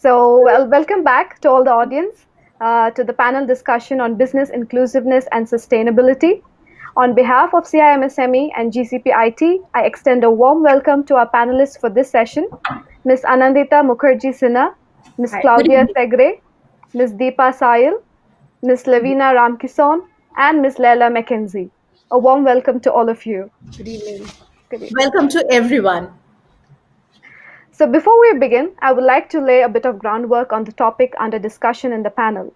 Welcome back to all the audience to the panel discussion on business inclusiveness and sustainability. On behalf of CIMSME and GCPIT, I extend a warm welcome to our panelists for this session, Ms. Anandita Mukherjee Sinha, Ms. Hi, good Claudia evening. Segre, Ms. Deepa Sayal, Ms. Lavina Ramkisson, and Ms. Leila McKenzie. A warm welcome to all of you. Good evening. Good evening. Welcome to everyone. So before we begin, I would like to lay a bit of groundwork on the topic under discussion in the panel.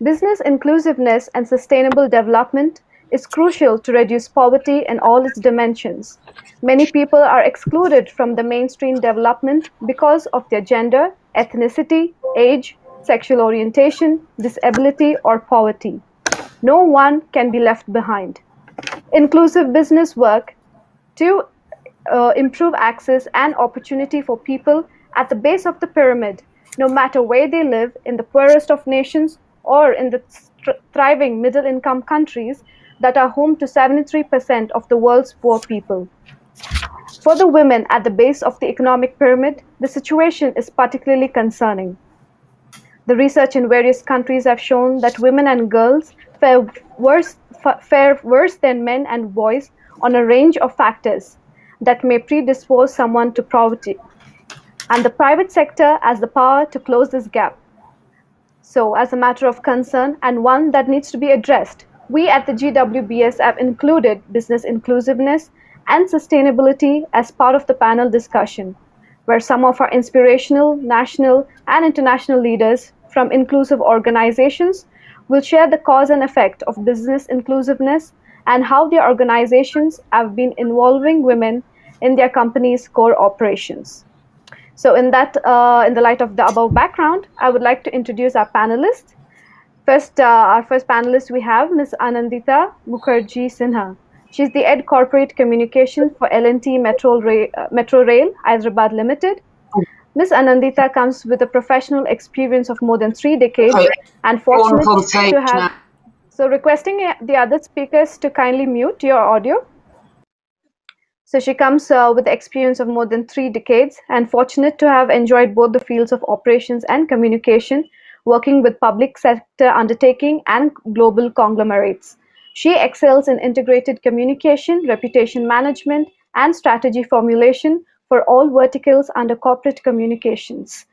Business inclusiveness and sustainable development is crucial to reduce poverty in all its dimensions. Many people are excluded from the mainstream development because of their gender, ethnicity, age, sexual orientation, disability, or poverty. No one can be left behind. Inclusive business work to improve access and opportunity for people at the base of the pyramid, no matter where they live, in the poorest of nations or in the thriving middle-income countries that are home to 73% of the world's poor people. For the women at the base of the economic pyramid, the situation is particularly concerning. The research in various countries have shown that women and girls fare worse than men and boys on a range of factors that may predispose someone to poverty, and the private sector has the power to close this gap. So, as a matter of concern and one that needs to be addressed, we at the GWBS have included business inclusiveness and sustainability as part of the panel discussion, where some of our inspirational national and international leaders from inclusive organizations will share the cause and effect of business inclusiveness and how their organizations have been involving women in their company's core operations. So in the light of the above background, I would like to introduce our panelists. First, our first panelist we have Ms. Anandita Mukherjee Sinha. She's the Head Corporate Communication for L&T Metro Rail, Hyderabad Limited. Ms. Anandita comes with a professional experience of more than 3 decades and fortunate to have... So requesting the other speakers to kindly mute your audio. So she comes with experience of more than 3 decades and fortunate to have enjoyed both the fields of operations and communication, working with public sector undertaking and global conglomerates. She excels in integrated communication, reputation management, and strategy formulation for all verticals under corporate communications.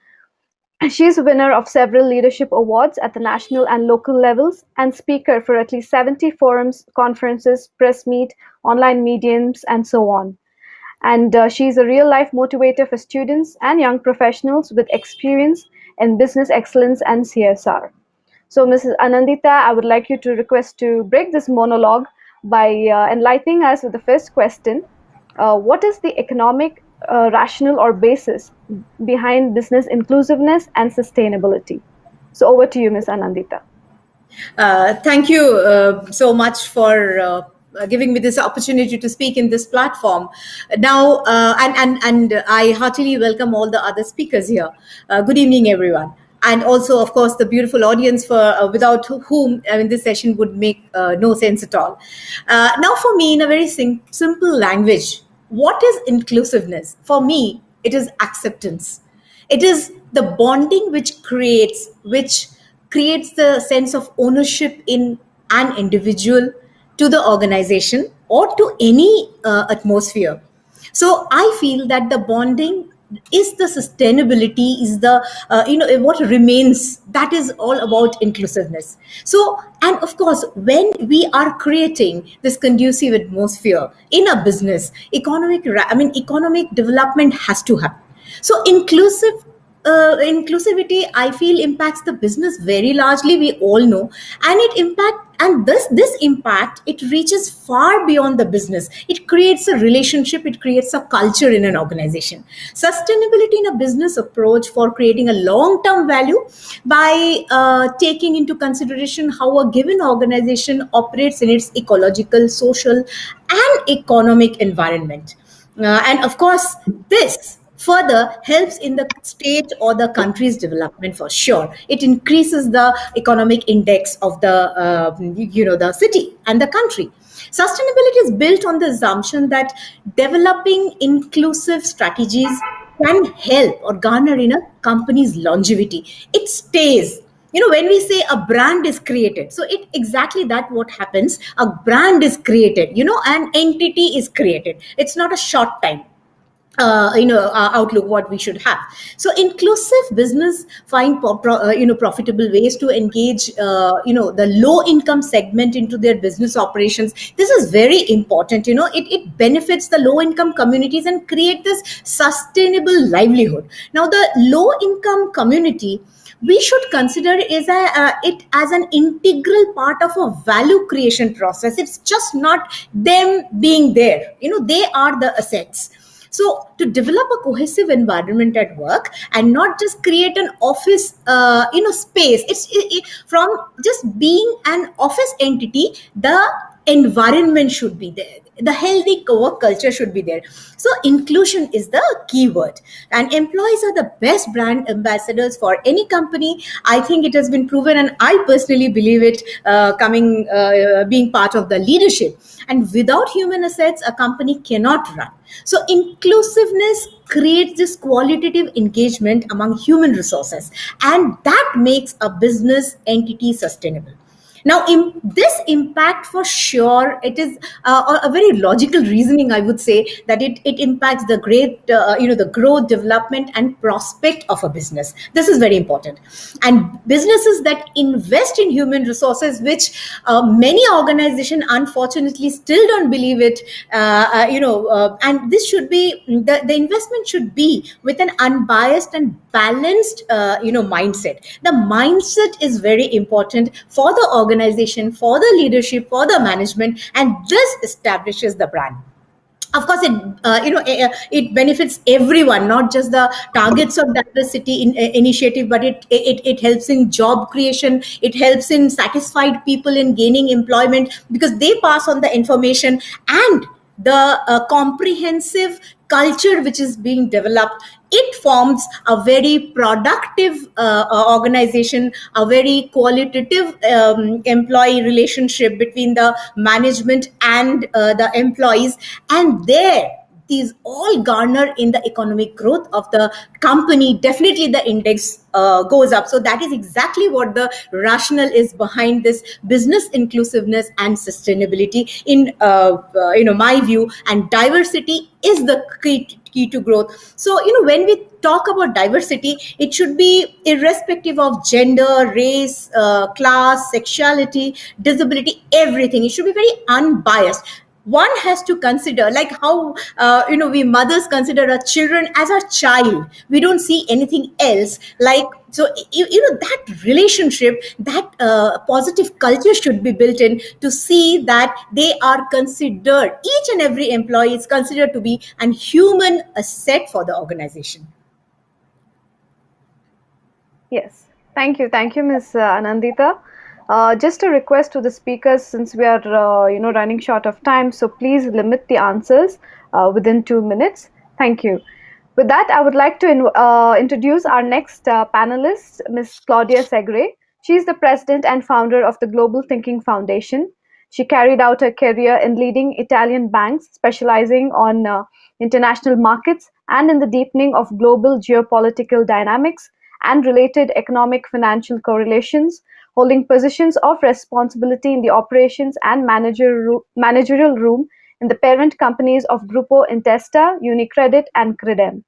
She is winner of several leadership awards at the national and local levels and speaker for at least 70 forums, conferences, press meet, online mediums, and so on. And she is a real-life motivator for students and young professionals with experience in business excellence and CSR. So, Mrs. Anandita, I would like you to request to break this monologue by enlightening us with the first question. What is the economic rationale or basis behind business inclusiveness and sustainability? So over to you, Ms. Anandita. Thank you so much for giving me this opportunity to speak in this platform. Now, and I heartily welcome all the other speakers here. Good evening, everyone. And also, of course, the beautiful audience for without whom this session would make no sense at all. Now, for me, in a very simple language, what is inclusiveness? For me, it is acceptance. It is the bonding which creates the sense of ownership in an individual, to the organization, or to any atmosphere. So I feel that the bonding is the sustainability, is the what remains. That is all about inclusiveness. So, and of course, when we are creating this conducive atmosphere in a business, economic development has to happen. So inclusivity, I feel, impacts the business very largely. We all know, and this impact, it reaches far beyond the business. It creates a relationship. It creates a culture in an organization. Sustainability in a business approach for creating a long-term value by taking into consideration how a given organization operates in its ecological, social, and economic environment, and of course, this further helps in the state or the country's development for sure. It increases the economic index of the city and the country. Sustainability is built on the assumption that developing inclusive strategies can help or garner in a company's longevity. It stays. When we say a brand is created, so it exactly that what happens. A brand is created. An entity is created. It's not a short time outlook what we should have. So inclusive business find profitable ways to engage the low income segment into their business operations. This is very important. It benefits the low income communities and create this sustainable livelihood. Now the low income community, we should consider it as an integral part of a value creation process. It's just not them being there. They are the assets. So to develop a cohesive environment at work and not just create an office, space. From just being an office entity, the environment should be there. The healthy work culture should be there. So inclusion is the key word, and employees are the best brand ambassadors for any company. I think it has been proven, and I personally believe it. Being part of the leadership, and without human assets, a company cannot run. So inclusiveness creates this qualitative engagement among human resources, and that makes a business entity sustainable. Now, in this impact, for sure, it is a very logical reasoning. I would say that it impacts the the growth, development, and prospect of a business. This is very important. And businesses that invest in human resources, which many organizations unfortunately still don't believe it, and this should be the investment should be with an unbiased and balanced, mindset. The mindset is very important for the organization, for the leadership, for the management, and this establishes the brand. Of course, it benefits everyone, not just the targets of diversity initiative, but it helps in job creation. It helps in satisfied people in gaining employment, because they pass on the information, and the comprehensive culture which is being developed, it forms a very productive organization, a very qualitative employee relationship between the management and the employees, and there these all garner in the economic growth of the company. Definitely the index goes up. So that is exactly what the rationale is behind this business inclusiveness and sustainability in my view. And diversity is the key to growth. So when we talk about diversity, it should be irrespective of gender, race, class, sexuality, disability, everything. It should be very unbiased. One has to consider, like how we mothers consider our children as our child. We don't see anything else. Like, so that relationship, that positive culture should be built in, to see that they are considered, each and every employee is considered to be an human asset for the organization. Yes, thank you, Ms. Anandita. Just a request to the speakers, since we are running short of time, so please limit the answers within 2 minutes. Thank you. With that, I would like to introduce our next panelist, Ms. Claudia Segre. She is the president and founder of the Global Thinking Foundation. She carried out her career in leading Italian banks, specializing on international markets and in the deepening of global geopolitical dynamics and related economic financial correlations, holding positions of responsibility in the operations and managerial room in the parent companies of Gruppo Intesta, Unicredit, and Credem.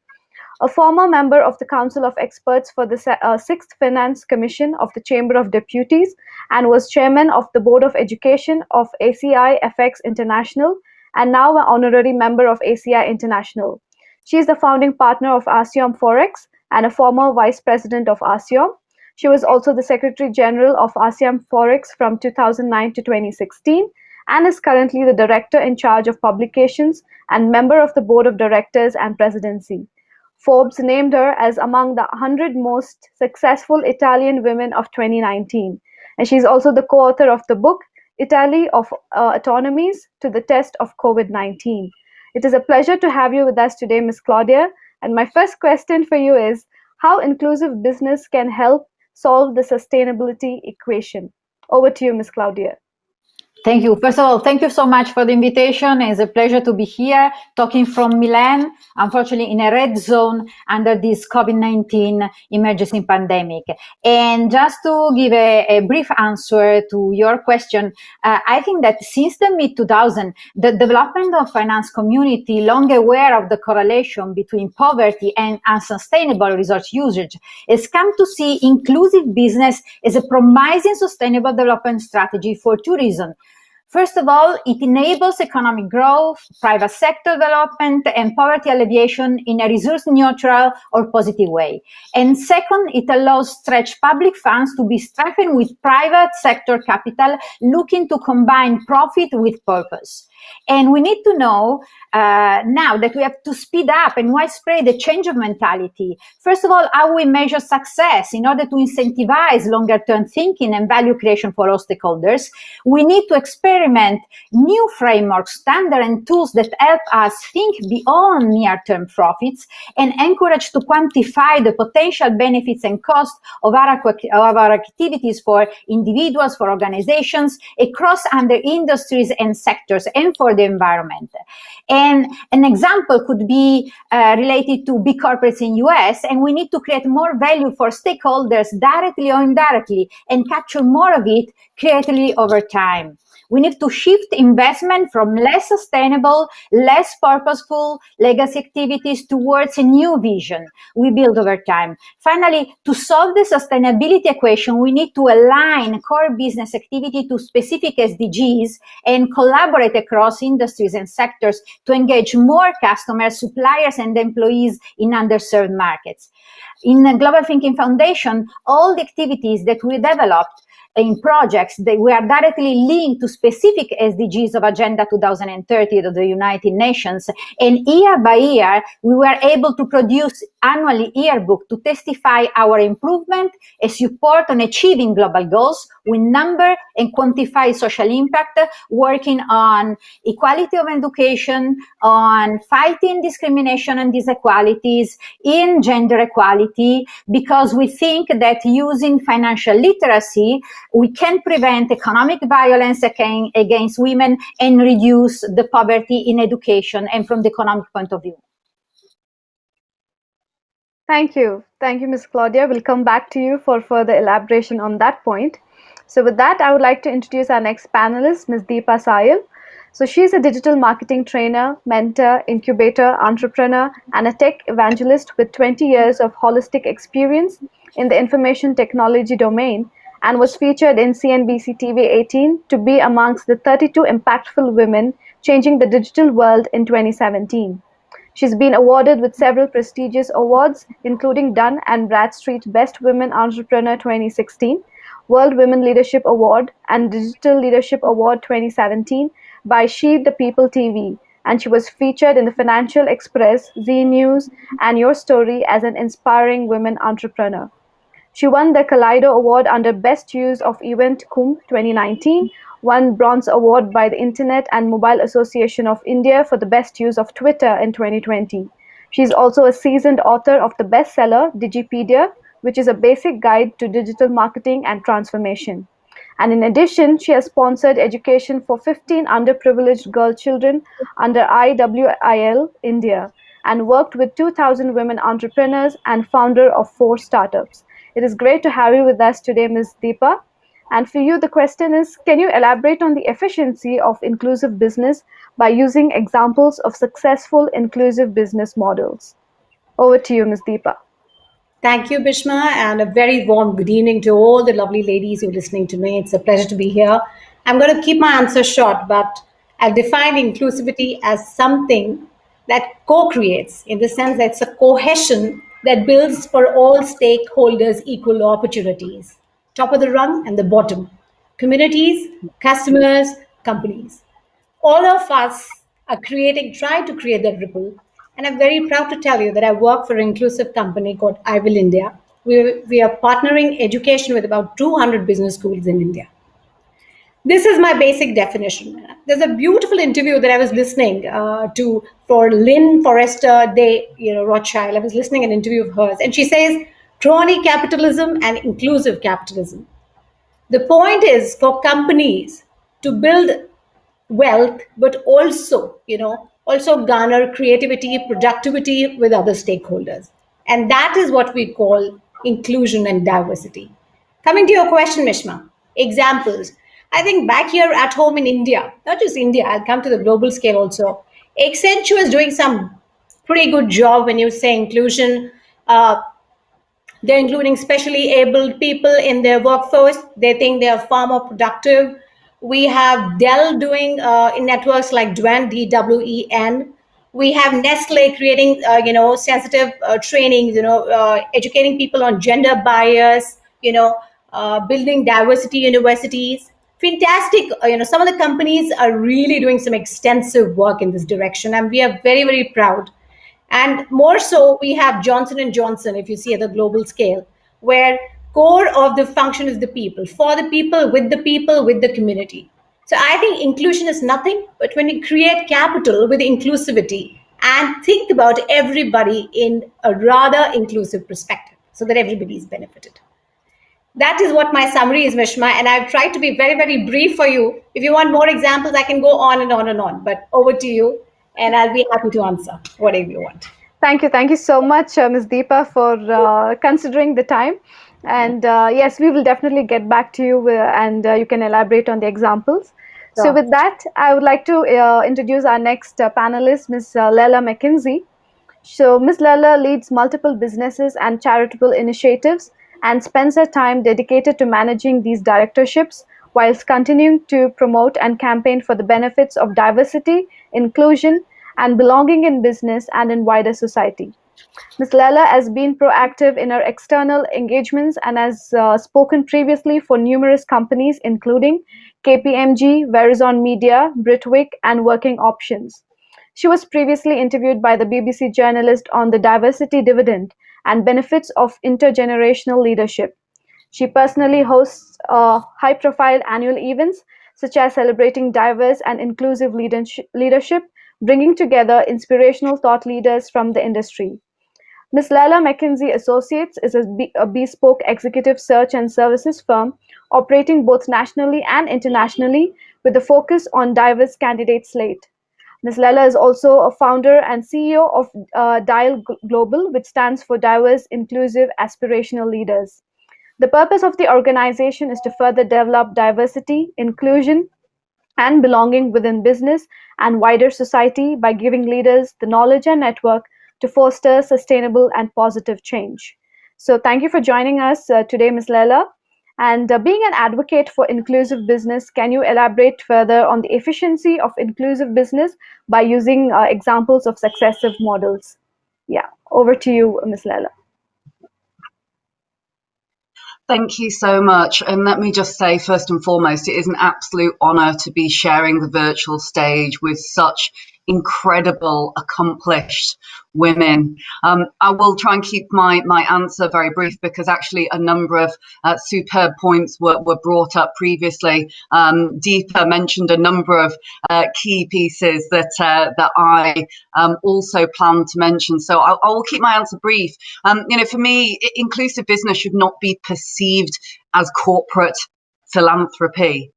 A former member of the Council of Experts for the Sixth Finance Commission of the Chamber of Deputies, and was chairman of the Board of Education of ACI FX International, and now an honorary member of ACI International. She is the founding partner of ASEOM Forex and a former vice president of ASEOM. She was also the Secretary General of ASEOM Forex from 2009 to 2016, and is currently the Director in charge of publications and member of the Board of Directors and Presidency. Forbes named her as among the 100 most successful Italian women of 2019. And she's also the co-author of the book, Italy of Autonomies to the Test of COVID-19. It is a pleasure to have you with us today, Ms. Claudia. And my first question for you is, how inclusive business can help solve the sustainability equation? Over to you, Ms. Claudia. Thank you. First of all, thank you so much for the invitation. It's a pleasure to be here talking from Milan, unfortunately in a red zone under this COVID-19 emergency pandemic. And just to give a brief answer to your question, I think that since the mid-2000s, the development of finance community, long aware of the correlation between poverty and unsustainable resource usage, has come to see inclusive business as a promising sustainable development strategy for two reasons. First of all, it enables economic growth, private sector development, and poverty alleviation in a resource neutral or positive way. And second, it allows stretched public funds to be strengthened with private sector capital looking to combine profit with purpose. And we need to know now that we have to speed up and widespread the change of mentality. First of all, how we measure success in order to incentivize longer-term thinking and value creation for all stakeholders. We need to experiment new frameworks, standards, and tools that help us think beyond near-term profits and encourage to quantify the potential benefits and costs of our activities for individuals, for organizations, across under industries and sectors, and for the environment. And an example could be related to big corporates in US, and we need to create more value for stakeholders directly or indirectly and capture more of it creatively over time. We need to shift investment from less sustainable, less purposeful legacy activities towards a new vision we build over time. Finally, to solve the sustainability equation, we need to align core business activity to specific SDGs and collaborate across industries and sectors to engage more customers, suppliers, and employees in underserved markets. In the Global Thinking Foundation, all the activities that we developed in projects that we are directly linked to specific SDGs of Agenda 2030 of the United Nations. And year by year, we were able to produce annually yearbook to testify our improvement and support on achieving global goals with number and quantify social impact, working on equality of education, on fighting discrimination and disequalities, in gender equality, because we think that using financial literacy, we can prevent economic violence against women and reduce the poverty in education and from the economic point of view. Thank you. Thank you, Ms. Claudia. We'll come back to you for further elaboration on that point. So with that, I would like to introduce our next panelist, Ms. Deepa Sayal. So she's a digital marketing trainer, mentor, incubator, entrepreneur, and a tech evangelist with 20 years of holistic experience in the information technology domain, and was featured in CNBC TV 18 to be amongst the 32 impactful women changing the digital world in 2017. She's been awarded with several prestigious awards, including Dun & Bradstreet Best Women Entrepreneur 2016, World Women Leadership Award, and Digital Leadership Award 2017 by She the People TV. And she was featured in the Financial Express, Z News, and Your Story as an inspiring women entrepreneur. She won the Kaleido Award under Best Use of Event Kumbh 2019, won Bronze Award by the Internet and Mobile Association of India for the Best Use of Twitter in 2020. She is also a seasoned author of the bestseller Digipedia, which is a basic guide to digital marketing and transformation. And in addition, she has sponsored education for 15 underprivileged girl children under IWIL India and worked with 2,000 women entrepreneurs and founder of 4 startups. It is great to have you with us today, Ms. Deepa. And for you, the question is, can you elaborate on the efficiency of inclusive business by using examples of successful inclusive business models? Over to you, Ms. Deepa. Thank you, Bishma, and a very warm good evening to all the lovely ladies who are listening to me. It's a pleasure to be here. I'm going to keep my answer short, but I'll define inclusivity as something that co-creates, in the sense that it's a cohesion that builds for all stakeholders equal opportunities, top of the rung and the bottom, communities, customers, companies. All of us are trying to create that ripple. And I'm very proud to tell you that I work for an inclusive company called IWIL India. We are partnering education with about 200 business schools in India. This is my basic definition. There's a beautiful interview that I was listening to for Lynn Forrester Rothschild. I was listening to an interview of hers, and she says, crony capitalism and inclusive capitalism. The point is for companies to build wealth, but also, also garner creativity, productivity with other stakeholders. And that is what we call inclusion and diversity. Coming to your question, Mishma, examples. I think back here at home in India, not just India, I'll come to the global scale also. Accenture is doing some pretty good job when you say inclusion. They're including specially abled people in their workforce. They think they are far more productive. We have Dell doing in networks like DWEN, DWEN. We have Nestle creating, sensitive training, educating people on gender bias, building diversity universities. Fantastic. Some of the companies are really doing some extensive work in this direction, and we are very, very proud. And more so, we have Johnson and Johnson, if you see at the global scale, where core of the function is the people, for the people, with the community. So I think inclusion is nothing but when you create capital with inclusivity and think about everybody in a rather inclusive perspective so that everybody is benefited. That is what my summary is, Mishma, and I've tried to be very, very brief for you. If you want more examples, I can go on and on and on, but over to you, and I'll be happy to answer whatever you want. Thank you. Thank you so much, Ms. Deepa, for considering the time. And yes, we will definitely get back to you and you can elaborate on the examples. Sure. So with that, I would like to introduce our next panelist, Ms. Leila McKenzie. So Ms. Leila leads multiple businesses and charitable initiatives and spends her time dedicated to managing these directorships whilst continuing to promote and campaign for the benefits of diversity, inclusion, and belonging in business and in wider society. Ms. Leila has been proactive in her external engagements and has spoken previously for numerous companies, including KPMG, Verizon Media, Britwick, and Working Options. She was previously interviewed by the BBC journalist on the diversity dividend and benefits of intergenerational leadership. She personally hosts high-profile annual events, such as celebrating diverse and inclusive leadership, bringing together inspirational thought leaders from the industry. Ms. Leila McKenzie Associates is a bespoke executive search and services firm operating both nationally and internationally with a focus on diverse candidate slate. Ms. Leila is also a founder and CEO of Dalla Global, which stands for Diverse, Inclusive, Aspirational Leaders. The purpose of the organization is to further develop diversity, inclusion, and belonging within business and wider society by giving leaders the knowledge and network to foster sustainable and positive change. So thank you for joining us today, Ms. Leila. And being an advocate for inclusive business, can you elaborate further on the efficiency of inclusive business by using examples of successive models? Yeah, over to you, Ms. Leila. Thank you so much. And let me just say, first and foremost, it is an absolute honor to be sharing the virtual stage with such incredible, accomplished women. I will try and keep my answer very brief because actually a number of superb points were brought up previously. Deepa mentioned a number of key pieces that I also plan to mention. So I will keep my answer brief. For me, inclusive business should not be perceived as corporate philanthropy.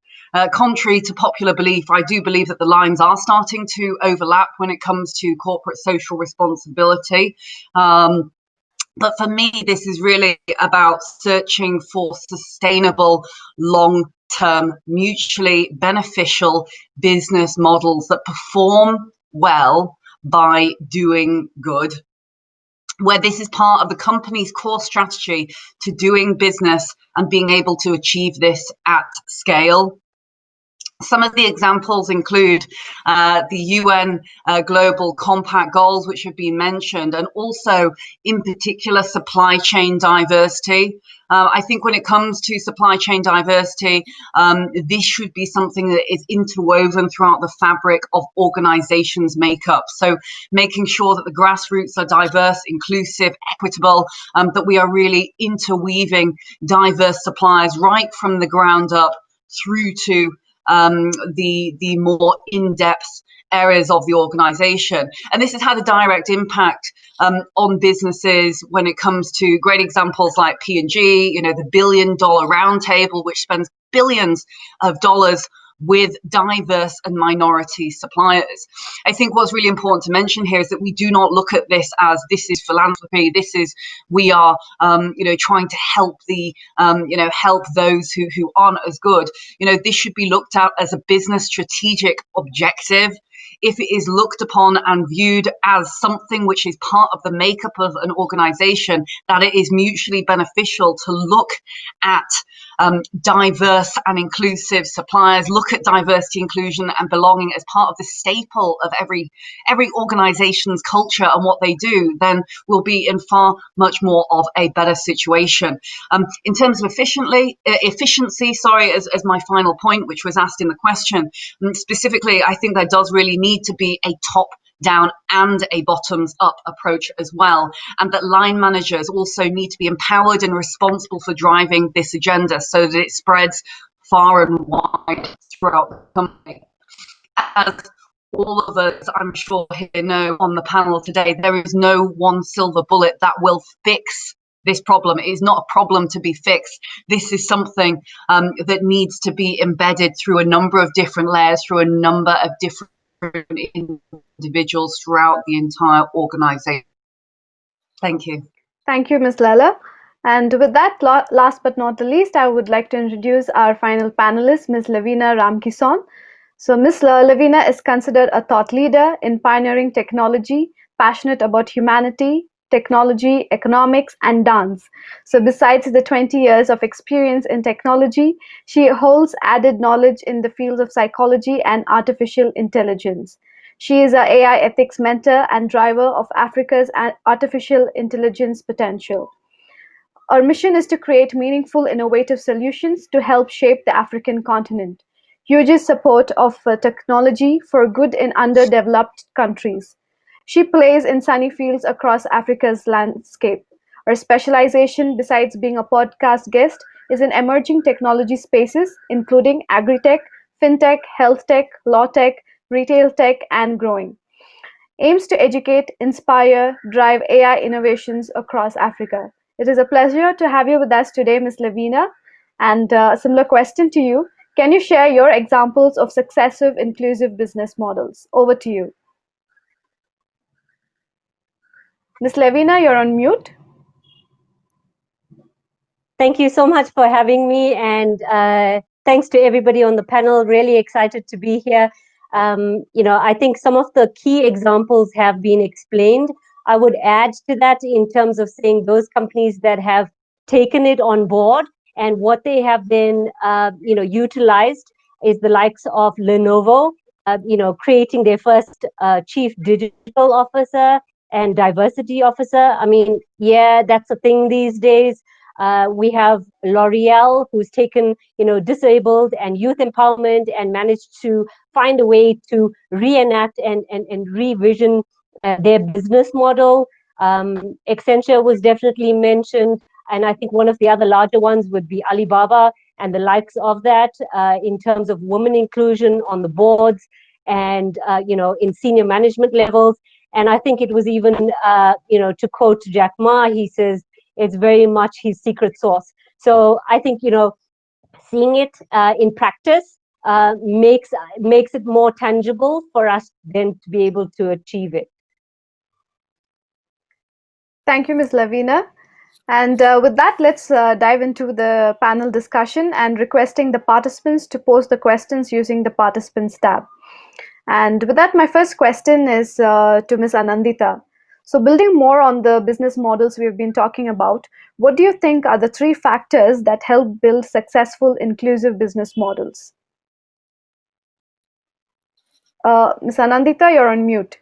Contrary to popular belief, I do believe that the lines are starting to overlap when it comes to corporate social responsibility. But for me, this is really about searching for sustainable, long-term, mutually beneficial business models that perform well by doing good, where this is part of the company's core strategy to doing business and being able to achieve this at scale. Some of the examples include the UN Global Compact goals, which have been mentioned, and also, in particular, supply chain diversity. I think when it comes to supply chain diversity, this should be something that is interwoven throughout the fabric of organizations' makeup. So making sure that the grassroots are diverse, inclusive, equitable, that we are really interweaving diverse suppliers right from the ground up through to the more in-depth areas of the organization. And this has had a direct impact on businesses when it comes to great examples like P&G, the $1 billion roundtable, which spends billions of dollars with diverse and minority suppliers. I think what's really important to mention here is that we do not look at this as this is philanthropy. This is we are trying to help the help those who aren't as good. This should be looked at as a business strategic objective. If it is looked upon and viewed as something which is part of the makeup of an organization, that it is mutually beneficial to look at diverse and inclusive suppliers, look at diversity, inclusion and belonging as part of the staple of every organization's culture and what they do, then we'll be in far much more of a better situation. In terms of efficiency, as my final point, which was asked in the question, specifically, I think there does really need to be a top-down and a bottoms-up approach as well, and that line managers also need to be empowered and responsible for driving this agenda so that it spreads far and wide throughout the company. As all of us, I'm sure, here know on the panel today, there is no one silver bullet that will fix this problem. It is not a problem to be fixed. This is something that needs to be embedded through a number of different layers, through a number of different individuals throughout the entire organization. Thank you. Thank you, Ms. Dalla. And with that, last but not the least, I would like to introduce our final panelist, Ms. Lavina Ramkisson. So Ms. Lavina is considered a thought leader in pioneering technology, passionate about humanity, technology, economics, and dance. So besides the 20 years of experience in technology, she holds added knowledge in the fields of psychology and artificial intelligence. She is an AI ethics mentor and driver of Africa's artificial intelligence potential. Our mission is to create meaningful, innovative solutions to help shape the African continent. Huge support of technology for good in underdeveloped countries. She plays in sunny fields across Africa's landscape. Her specialization, besides being a podcast guest, is in emerging technology spaces, including agri-tech, fintech, health tech, law tech, retail tech, and growing. Aims to educate, inspire, drive AI innovations across Africa. It is a pleasure to have you with us today, Ms. Lavina. And a similar question to you. Can you share your examples of successive inclusive business models? Over to you. Ms. Lavina, you're on mute. Thank you so much for having me, and thanks to everybody on the panel. Really excited to be here. I think some of the key examples have been explained. I would add to that in terms of saying those companies that have taken it on board and what they have then, utilized is the likes of Lenovo, creating their first chief digital officer and diversity officer. I mean, yeah, that's a thing these days. We have L'Oreal, who's taken, disabled and youth empowerment and managed to find a way to reenact and revision their business model. Accenture was definitely mentioned. And I think one of the other larger ones would be Alibaba and the likes of that in terms of women inclusion on the boards and, in senior management levels. And I think it was even, to quote Jack Ma, he says, it's very much his secret sauce. So I think, seeing it in practice makes it more tangible for us then to be able to achieve it. Thank you, Ms. Lavina. And with that, let's dive into the panel discussion and requesting the participants to post the questions using the participants tab. And with that, my first question is to Ms. Anandita. So building more on the business models we've been talking about, what do you think are the 3 factors that help build successful inclusive business models? Ms. Anandita, you're on mute.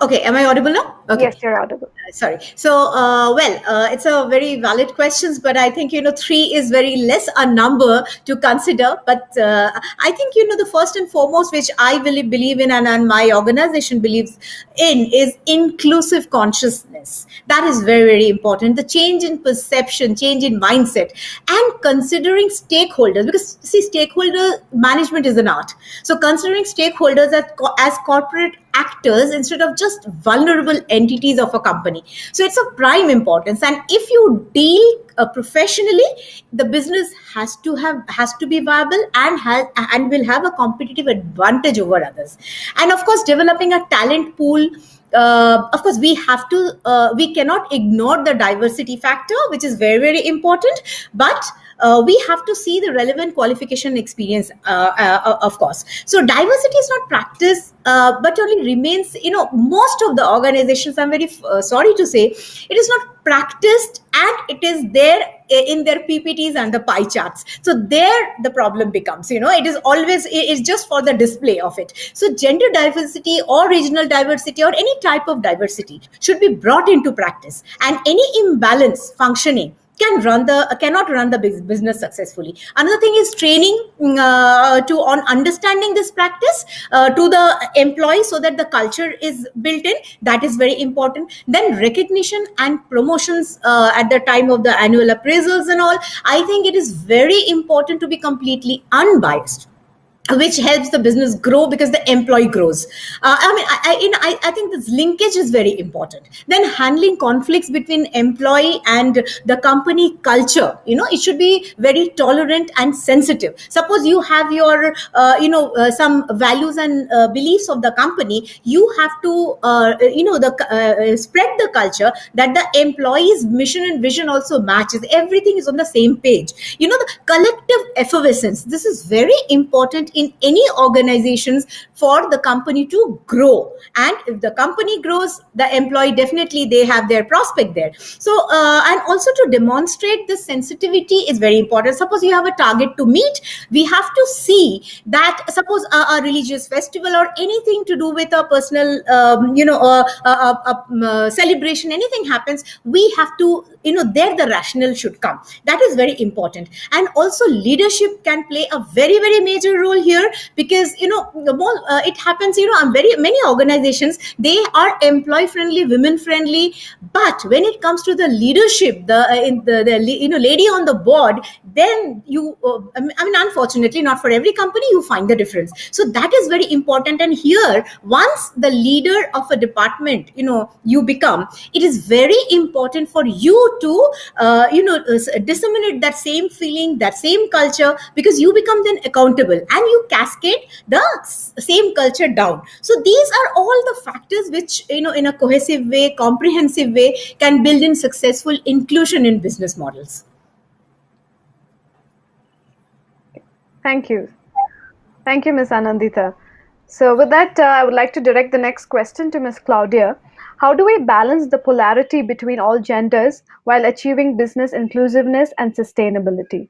Okay, am I audible now? Okay. Yes, you're audible. Sorry. So, it's a very valid question, but I think, 3 is very less a number to consider. But I think, the first and foremost, which I really believe in and my organization believes in, is inclusive consciousness. That is very, very important. The change in perception, change in mindset, and considering stakeholders, because see, stakeholder management is an art. So considering stakeholders as corporate actors instead of just vulnerable entities of a company. So it's of prime importance. And if you deal professionally, the business has to be viable and will have a competitive advantage over others. And of course, developing a talent pool. Of course, we cannot ignore the diversity factor, which is very, very important, but we have to see the relevant qualification experience, of course. So diversity is not practiced, but only remains, most of the organizations, I'm very sorry to say, it is not practiced, and it is there in their PPTs and the pie charts. So there the problem becomes, it's just for the display of it. So gender diversity or regional diversity or any type of diversity should be brought into practice, and any imbalance functioning cannot run the business successfully. Another thing is training on understanding this practice to the employee, so that the culture is built in. That is very important. Then recognition and promotions at the time of the annual appraisals and all. I think it is very important to be completely unbiased, which helps the business grow because the employee grows. I think this linkage is very important. Then handling conflicts between employee and the company culture. It should be very tolerant and sensitive. Suppose you have your, some values and beliefs of the company. You have to, spread the culture that the employee's mission and vision also matches. Everything is on the same page. The collective effervescence. This is very important in any organizations for the company to grow. And if the company grows, the employee, definitely they have their prospect there. So and also to demonstrate this sensitivity is very important. Suppose you have a target to meet, we have to see that, suppose a religious festival or anything to do with a personal celebration, anything happens, we have to, there the rationale should come. That is very important. And also leadership can play a very, very major role here, because it happens, many organizations, they are employee friendly, women friendly, but when it comes to the leadership, the lady on the board, then you unfortunately, not for every company you find the difference. So that is very important. And here, once the leader of a department, you become, it is very important for you to disseminate that same feeling, that same culture, because you become then accountable and you cascade the same culture down. So these are all the factors which, in a cohesive way, comprehensive way, can build in successful inclusion in business models. Thank you. Thank you, Ms. Anandita. So with that, I would like to direct the next question to Ms. Claudia. How do we balance the polarity between all genders while achieving business inclusiveness and sustainability?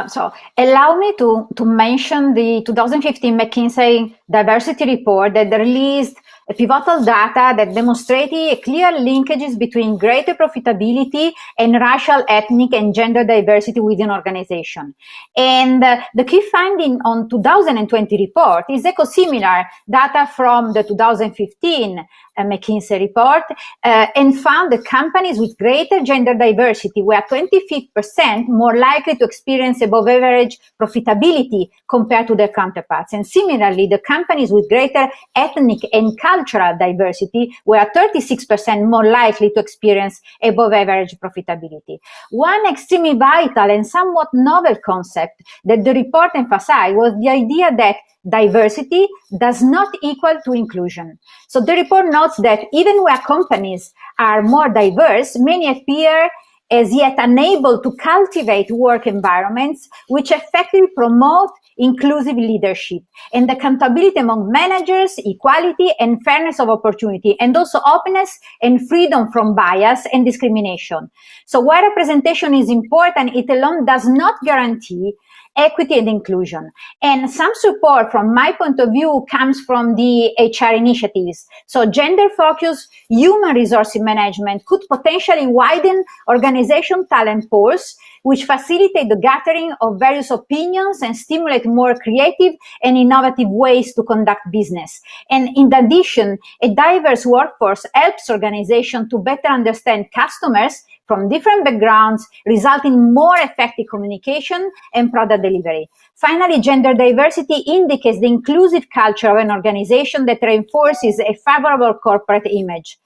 So allow me to mention the 2015 McKinsey diversity report that released a pivotal data that demonstrated clear linkages between greater profitability and racial, ethnic, and gender diversity within organization. And the key finding on 2020 report is echo-similar data from the 2015 McKinsey report, and found that companies with greater gender diversity were 25% more likely to experience above average profitability compared to their counterparts. And similarly, the companies with greater ethnic and cultural diversity were 36% more likely to experience above average profitability. One extremely vital and somewhat novel concept that the report emphasized was the idea that diversity does not equal to inclusion. So the report notes that even where companies are more diverse, many appear as yet unable to cultivate work environments which effectively promote inclusive leadership and accountability among managers, equality and fairness of opportunity, and also openness and freedom from bias and discrimination. So where representation is important, it alone does not guarantee equity and inclusion. And some support from my point of view comes from the HR initiatives. So gender-focused human resource management could potentially widen organization talent pools, which facilitate the gathering of various opinions and stimulate more creative and innovative ways to conduct business. And in addition, a diverse workforce helps organizations to better understand customers from different backgrounds, result in more effective communication and product delivery. Finally, gender diversity indicates the inclusive culture of an organization that reinforces a favorable corporate image.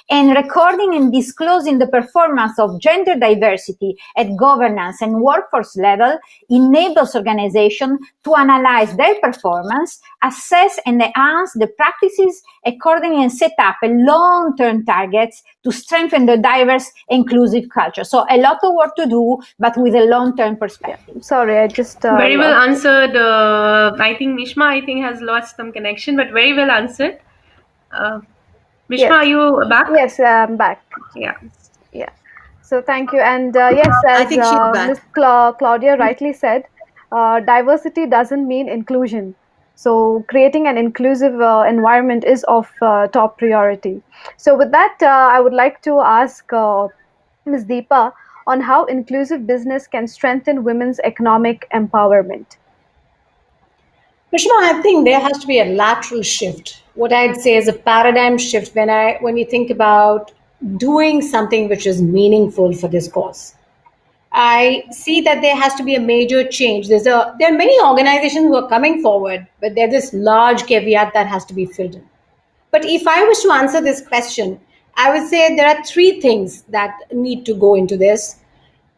And recording and disclosing the performance of gender diversity at governance and workforce level enables organizations to analyze their performance, assess and enhance the practices accordingly, and set up a long-term targets to strengthen the diverse, inclusive culture. So a lot of work to do, but with a long-term perspective. Sorry, I just... very well answered. I think Mishma, has lost some connection, but very well answered. Mishma, Yes. are you back? Yes, I'm back. Yeah. Yeah. So thank you. And yes, I as think she's back. Ms. Claudia rightly said, diversity doesn't mean inclusion. So creating an inclusive environment is of top priority. So with that, I would like to ask Ms. Deepa on how inclusive business can strengthen women's economic empowerment. Mishma, I think there has to be a lateral shift. What I'd say is a paradigm shift when we think about doing something which is meaningful for this cause. I see that there has to be a major change. There are many organizations who are coming forward, but there's this large caveat that has to be filled in. But if I was to answer this question, I would say there are three things that need to go into this.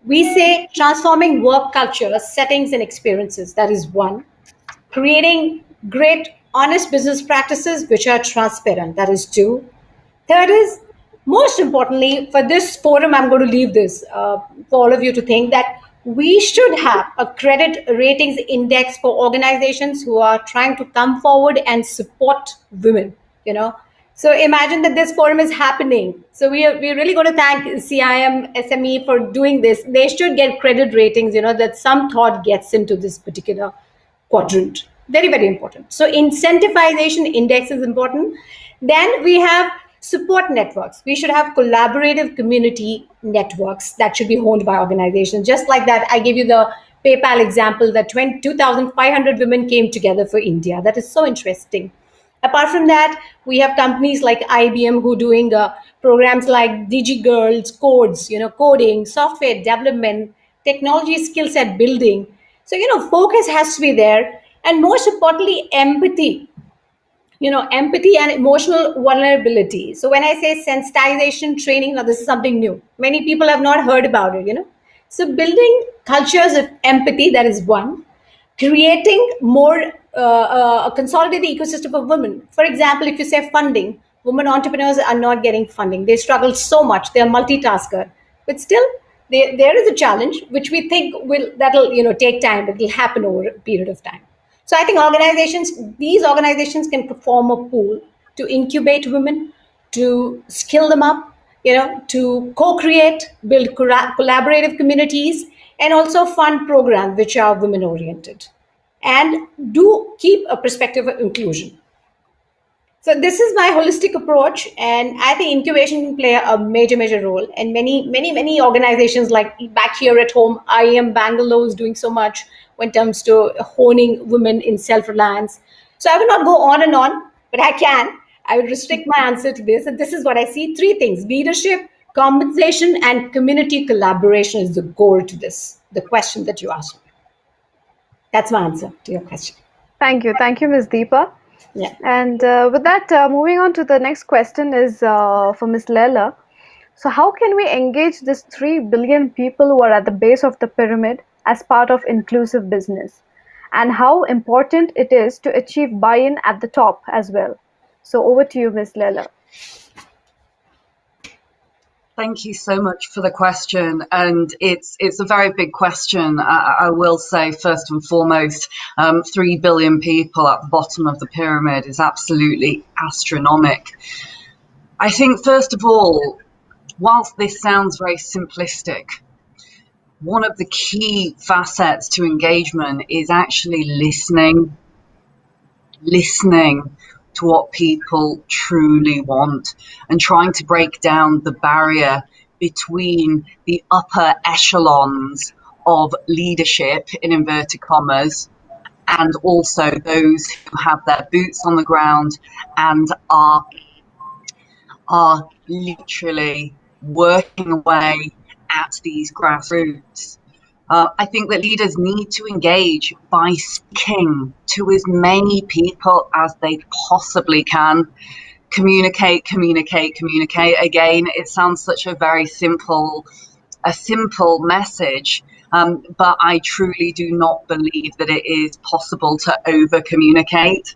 We say transforming work culture, settings, and experiences. That is one. Creating great, honest business practices which are transparent. That is two. Third is, most importantly, for this forum, I'm going to leave this for all of you to think that we should have a credit ratings index for organizations who are trying to come forward and support women, So imagine that this forum is happening. So we're really going to thank CIMSME for doing this. They should get credit ratings, that some thought gets into this particular quadrant. Very, very important. So incentivization index is important. Then we have support networks. We should have collaborative community networks that should be honed by organizations. Just like that, I gave you the PayPal example that 2,500 women came together for India. That is so interesting. Apart from that, we have companies like IBM who are doing programs like DG Girls, Codes, coding, software development, technology skill set building. So, focus has to be there. And most importantly, empathy. Empathy and emotional vulnerability. So when I say sensitization training, now this is something new. Many people have not heard about it, So building cultures of empathy, that is one. Creating more a consolidated ecosystem of women. For example, if you say funding, women entrepreneurs are not getting funding. They struggle so much. They're multitasker. But still, there is a challenge, which we think that'll take time. It will happen over a period of time. So I think these organizations can perform a pool to incubate women, to skill them up, to co-create, build collaborative communities, and also fund programs which are women-oriented. And do keep a perspective of inclusion. So this is my holistic approach, and I think incubation can play a major, major role. And many organizations like back here at home, IIM Bangalore is doing so much when it comes to honing women in self-reliance. So I will not go on and on, but I will restrict my answer to this. And this is what I see, three things: leadership, compensation, and community collaboration is the goal to this, the question that you asked me. That's my answer to your question. Thank you, Ms. Deepa. Yeah. And with that, moving on to the next question is for Ms. Leila. So how can we engage these 3 billion people who are at the base of the pyramid as part of inclusive business? And how important it is to achieve buy-in at the top as well? So over to you, Ms. Leila. Thank you so much for the question, and it's a very big question. I will say, first and foremost, 3 billion people at the bottom of the pyramid is absolutely astronomical. I think, first of all, whilst this sounds very simplistic, one of the key facets to engagement is actually listening to what people truly want, and trying to break down the barrier between the upper echelons of leadership, in inverted commas, and also those who have their boots on the ground and are literally working away at these grassroots. I think that leaders need to engage by speaking to as many people as they possibly can. Communicate. Again, it sounds such a simple message, but I truly do not believe that it is possible to over communicate.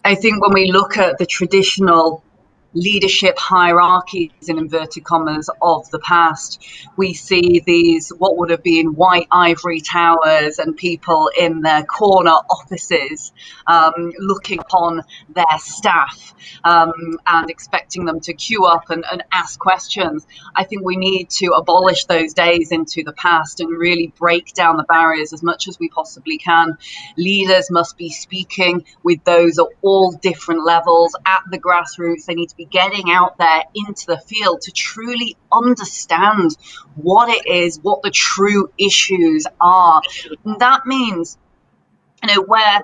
I think when we look at the traditional leadership hierarchies, in inverted commas, of the past, we see these what would have been white ivory towers and people in their corner offices looking upon their staff and expecting them to queue up and ask questions. I think we need to abolish those days into the past and really break down the barriers as much as we possibly can. Leaders must be speaking with those at all different levels at the grassroots. They need to be getting out there into the field to truly understand what it is, what the true issues are. And that means, where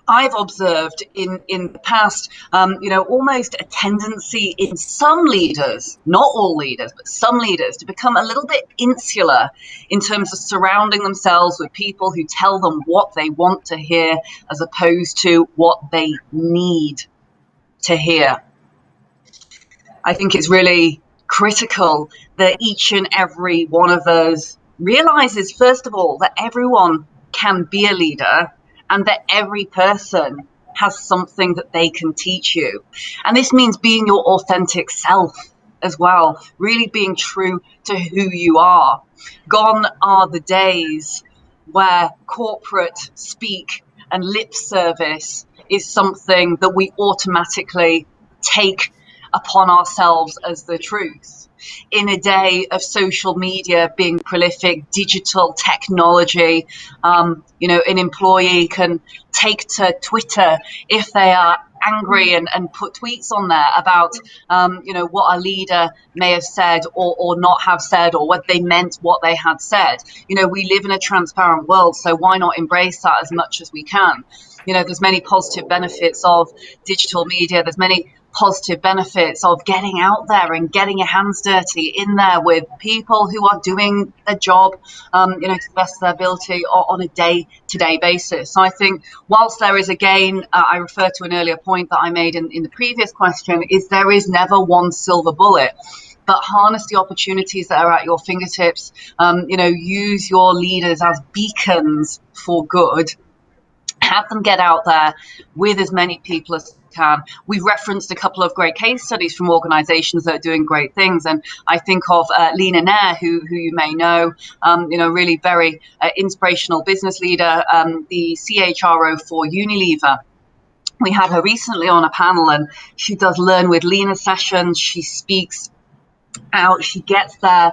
I've observed in the past, almost a tendency in some leaders, not all leaders, but some leaders, to become a little bit insular in terms of surrounding themselves with people who tell them what they want to hear as opposed to what they need to hear. I think it's really critical that each and every one of us realizes, first of all, that everyone can be a leader and that every person has something that they can teach you. And this means being your authentic self as well, really being true to who you are. Gone are the days where corporate speak and lip service is something that we automatically take upon ourselves as the truth. In a day of social media being prolific, digital technology, an employee can take to Twitter if they are angry and put tweets on there about, what a leader may have said or not have said, or what they meant what they had said. We live in a transparent world, so why not embrace that as much as we can? There's many positive benefits of digital media. There's many positive benefits of getting out there and getting your hands dirty in there with people who are doing their job, to the best of their ability on a day-to-day basis. So I think whilst there is, again, I refer to an earlier point that I made in the previous question, is there is never one silver bullet. But harness the opportunities that are at your fingertips. Use your leaders as beacons for good. Have them get out there with as many people as can. We've referenced a couple of great case studies from organizations that are doing great things. And I think of Lena Nair, who you may know, really very inspirational business leader, the CHRO for Unilever. We had her recently on a panel, and she does Learn with Lena sessions. She speaks out. She gets there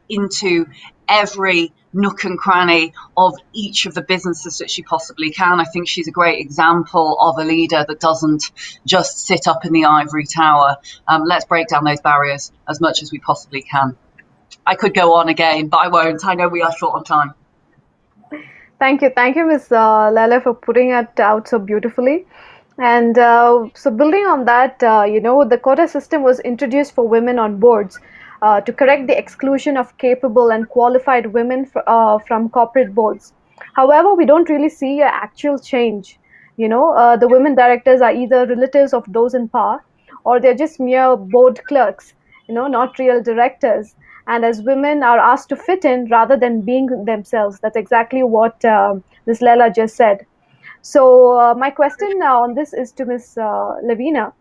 into every nook and cranny of each of the businesses that she possibly can. I think she's a great example of a leader that doesn't just sit up in the ivory tower. Let's break down those barriers as much as we possibly can. I could go on again, but I won't. I know we are short on time. Thank you, Ms. Lala, for putting it out so beautifully. And so building on that, the quota system was introduced for women on boards to correct the exclusion of capable and qualified women from corporate boards. However, we don't really see an actual change. The women directors are either relatives of those in power, or they're just mere board clerks, not real directors. And as women are asked to fit in rather than being themselves. That's exactly what Ms. Lela just said. So my question on this is to Ms. Lavina.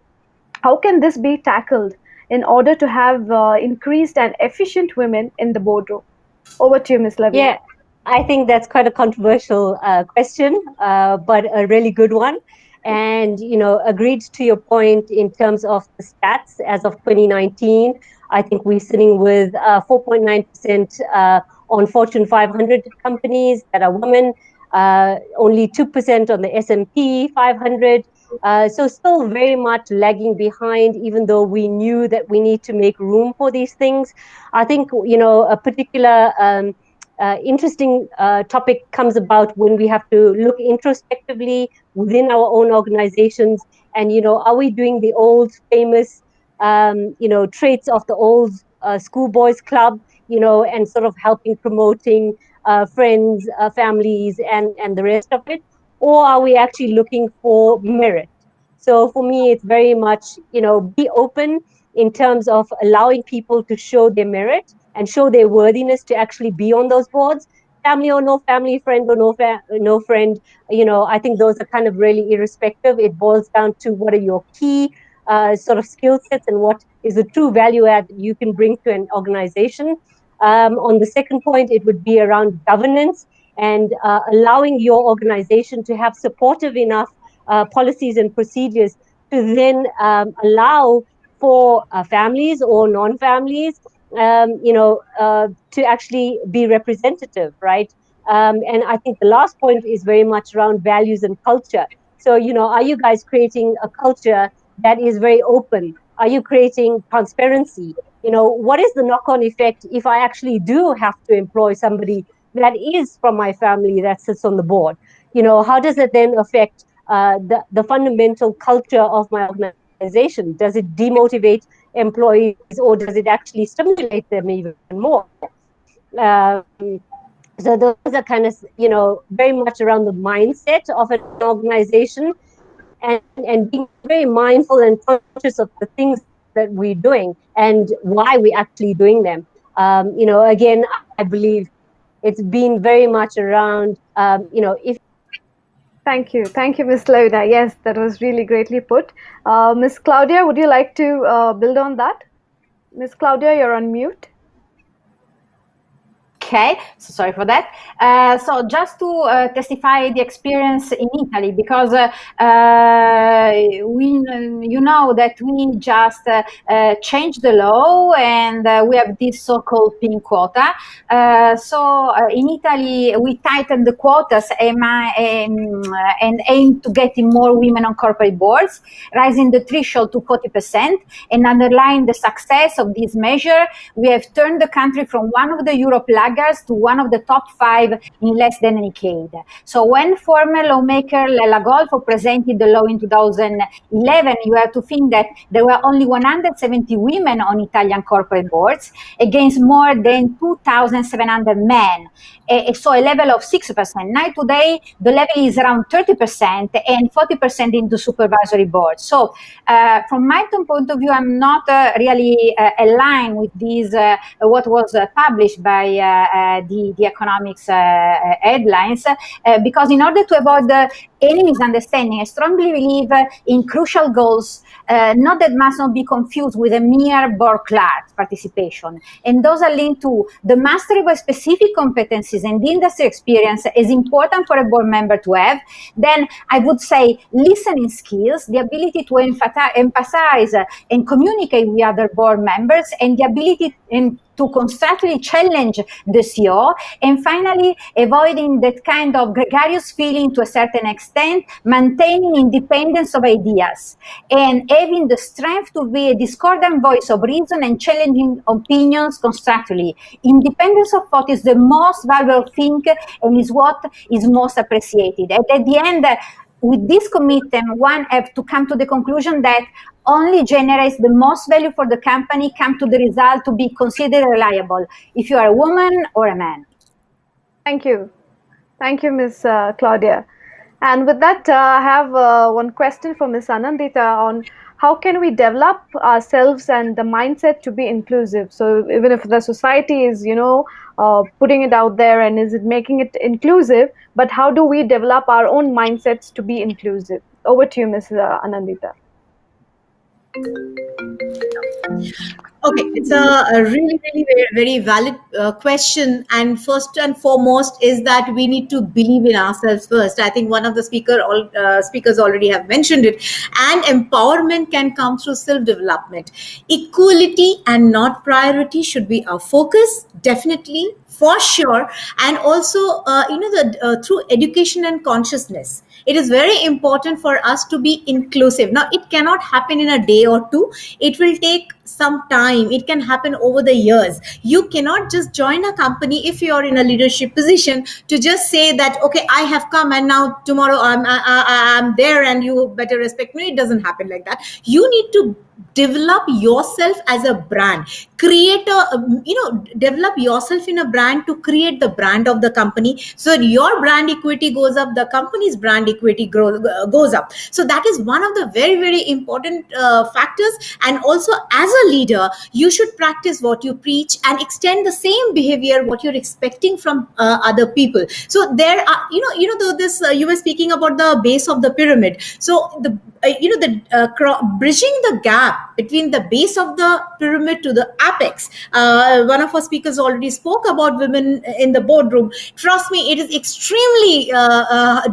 How can this be tackled in order to have increased and efficient women in the boardroom? Over to you, Ms. Lavina. Yeah, I think that's quite a controversial question, but a really good one. And, agreed to your point in terms of the stats as of 2019. I think we're sitting with 4.9% on Fortune 500 companies that are women, only 2% on the S&P 500. So still very much lagging behind, even though we knew that we need to make room for these things. I think, a particular interesting topic comes about when we have to look introspectively within our own organizations and, are we doing the old famous, traits of the old schoolboys club and sort of helping promoting friends, families, and the rest of it? Or are we actually looking for merit? So for me, it's very much, be open in terms of allowing people to show their merit and show their worthiness to actually be on those boards. Family or no family, friend or no friend, I think those are kind of really irrespective. It boils down to what are your key sort of skill sets and what is the true value add you can bring to an organization. On the second point, it would be around governance and allowing your organization to have supportive enough policies and procedures to then allow for families or non-families, to actually be representative, right? And I think the last point is very much around values and culture. So, are you guys creating a culture that is very open? Are you creating transparency? What is the knock-on effect if I actually do have to employ somebody that is from my family that sits on the board? How does it then affect the fundamental culture of my organization? Does it demotivate employees, or does it actually stimulate them even more? So those are kind of, very much around the mindset of an organization, and being very mindful and conscious of the things that we're doing and why we're actually doing them. Again, I believe it's been very much around, if. Thank you, Ms. Loda. Yes, that was really greatly put. Ms. Claudia, would you like to build on that? Ms. Claudia, you're on mute. Okay, so sorry for that. So just to testify the experience in Italy, because you know that we just changed the law, and we have this so-called pink quota. So in Italy, we tightened the quotas and aim to getting more women on corporate boards, raising the threshold to 40%, and underlying the success of this measure, we have turned the country from one of the Europe laggards to one of the top 5 in less than a decade. So when former lawmaker Lella Golfo presented the law in 2011, you have to think that there were only 170 women on Italian corporate boards against more than 2,700 men. So a level of 6%. Now today, the level is around 30% and 40% into supervisory boards. So from my point of view, I'm not really aligned with this, what was published by the economics headlines, because in order to avoid any misunderstanding, I strongly believe in crucial goals, not that must not be confused with a mere board clerk participation. And those are linked to the mastery of specific competencies and the industry experience is important for a board member to have. Then I would say listening skills, the ability to emphasize and communicate with other board members, and the ability to constructively challenge the CEO, and finally, avoiding that kind of gregarious feeling to a certain extent, maintaining independence of ideas, and having the strength to be a discordant voice of reason and challenging opinions constructively. Independence of thought is the most valuable thing and is what is most appreciated. And at the end, with this commitment, one have to come to the conclusion that only generates the most value for the company, come to the result to be considered reliable, if you are a woman or a man. Thank you, Ms. Claudia. And with that, I have one question for Ms. Anandita on how can we develop ourselves and the mindset to be inclusive. So even if the society is, putting it out there and is it making it inclusive, but how do we develop our own mindsets to be inclusive? Over to you, Ms. Anandita. Okay, it's a really, really very, very valid question. And first and foremost is that we need to believe in ourselves first. I think one of the speakers already have mentioned it. And empowerment can come through self-development. Equality and not priority should be our focus, definitely, for sure. And also, through education and consciousness. It is very important for us to be inclusive. Now, it cannot happen in a day or two. It will take some time. It can happen over the years. You cannot just join a company if you are in a leadership position to just say that, okay, I have come and now tomorrow I'm there and you better respect me. It doesn't happen like that. You need to develop yourself as a brand, create a, develop yourself in a brand to create the brand of the company, so your brand equity goes up, the company's brand equity goes up. So that is one of the very, very important factors. And also, as a leader, you should practice what you preach and extend the same behavior what you're expecting from other people. So there are, you were speaking about the base of the pyramid. So the bridging the gap between the base of the pyramid to the apex. One of our speakers already spoke about women in the boardroom. Trust me, it is extremely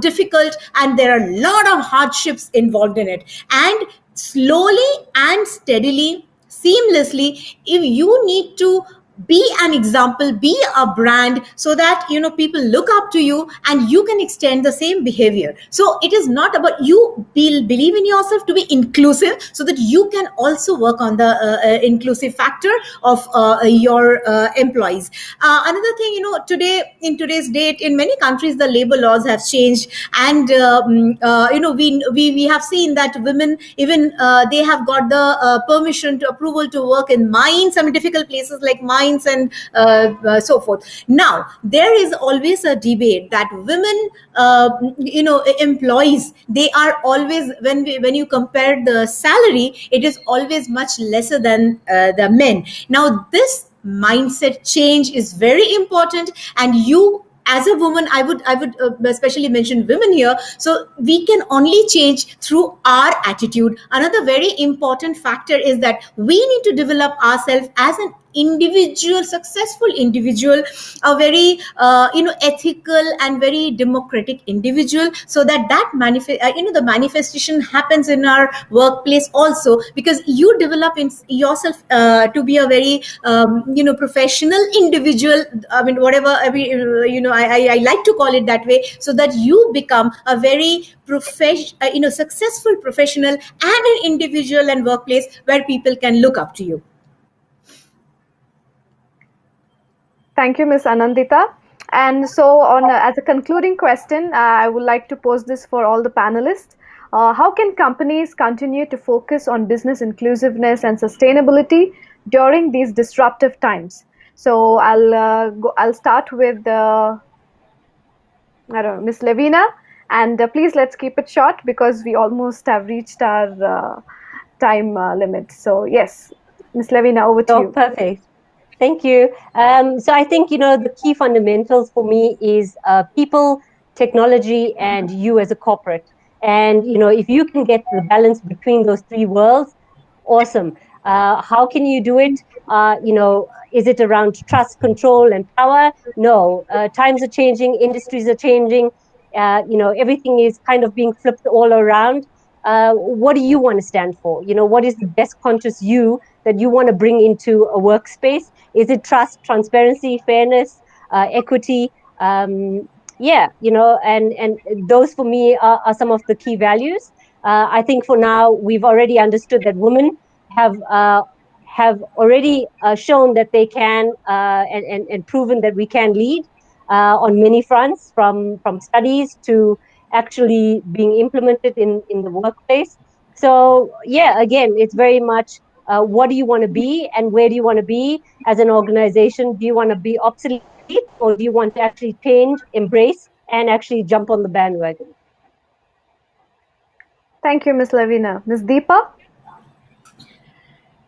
difficult, and there are a lot of hardships involved in it. And slowly and steadily, seamlessly, if you need to be an example, be a brand, so that people look up to you and you can extend the same behavior. So it is not about you believe in yourself to be inclusive, so that you can also work on the inclusive factor of your employees. Another thing, today, in today's date, in many countries the labor laws have changed, and we have seen that women, even they have got the permission to approval to work in mines, some difficult places like mines and so forth. Now, there is always a debate that women, employees, they are always, when you compare the salary, it is always much lesser than the men. Now, this mindset change is very important, and you, as a woman, I would especially mention women here. So we can only change through our attitude. Another very important factor is that we need to develop ourselves as an individual, successful individual, a very ethical and very democratic individual, so that the manifestation happens in our workplace also, because you develop in yourself to be a very professional individual. I mean, whatever, I like to call it that way, so that you become a very successful professional and an individual and workplace where people can look up to you. Thank you, Ms. Anandita. And so, as a concluding question, I would like to pose this for all the panelists. How can companies continue to focus on business inclusiveness and sustainability during these disruptive times? So I'll start with Ms. Levina, and please let's keep it short because we almost have reached our time limit. So yes, Ms. Levina, over to you. Perfect. Thank you. So I think, the key fundamentals for me is people, technology, and you as a corporate. And, if you can get the balance between those three worlds, awesome. How can you do it? Is it around trust, control, and power? No. Times are changing. Industries are changing. Everything is kind of being flipped all around. What do you want to stand for? What is the best conscious you that you want to bring into a workspace? Is it trust, transparency, fairness, equity? And those for me are some of the key values. I think for now we've already understood that women have already shown that they can and proven that we can lead on many fronts, from studies to actually being implemented in the workplace. So yeah, again, it's very much what do you want to be and where do you want to be as an organization? Do you want to be obsolete, or do you want to actually change, embrace, and actually jump on the bandwagon? Thank you, Ms. Levina. Ms. Deepa?